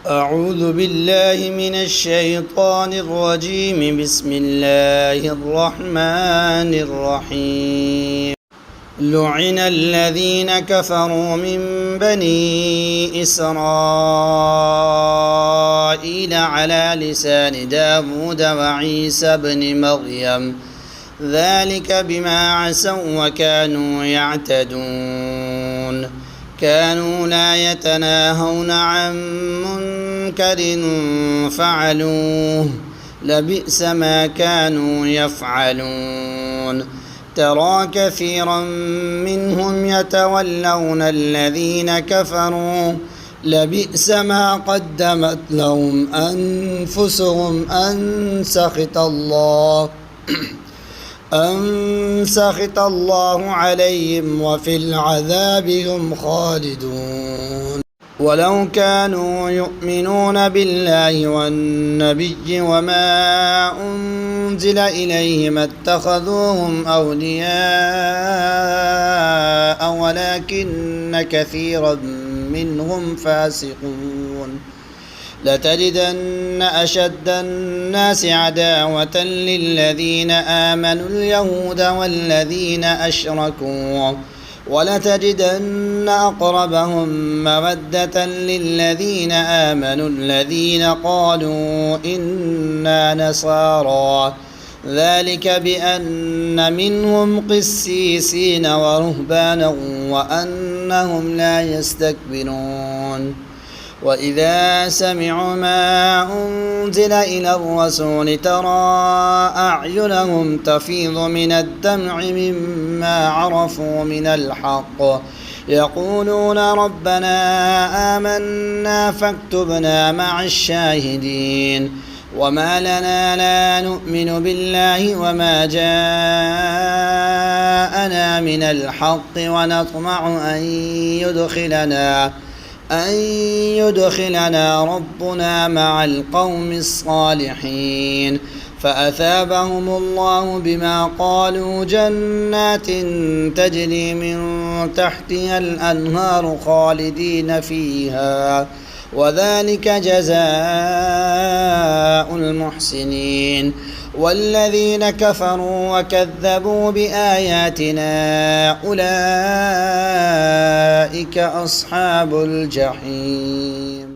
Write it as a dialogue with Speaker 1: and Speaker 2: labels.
Speaker 1: أعوذ بالله من الشيطان الرجيم. بسم الله الرحمن الرحيم. لعن الذين كفروا من بني إسرائيل على لسان داود وعيسى بن مريم ذلك بما عصوا وكانوا يعتدون. كانوا لا يتناهون عن منكر فعلوه لبئس ما كانوا يفعلون. ترى كثيرا منهم يتولون الذين كفروا لبئس ما قدمت لهم أنفسهم أن سخط الله عليهم وفي العذاب هم خالدون. ولو كانوا يؤمنون بالله والنبي وما أنزل إليه ما اتخذوهم أولياء ولكن كثيرا منهم فاسقون. لتجدن أشد الناس عداوة للذين آمنوا اليهود والذين أشركوا ولتجدن أقربهم مودة للذين آمنوا الذين قالوا إنا نصارى ذلك بأن منهم قسيسين ورهبانا وأنهم لا يستكبرون. وإذا سمعوا ما أنزل إلى الرسول ترى أعينهم تفيض من الدمع مما عرفوا من الحق يقولون ربنا آمنا فاكتبنا مع الشاهدين. وما لنا لا نؤمن بالله وما جاءنا من الحق ونطمع أن يدخلنا ربنا مع القوم الصالحين. فأثابهم الله بما قالوا جنات تجري من تحتها الأنهار خالدين فيها وذلك جزاء المحسنين. والذين كفروا وكذبوا بآياتنا أولئك أصحاب الجحيم.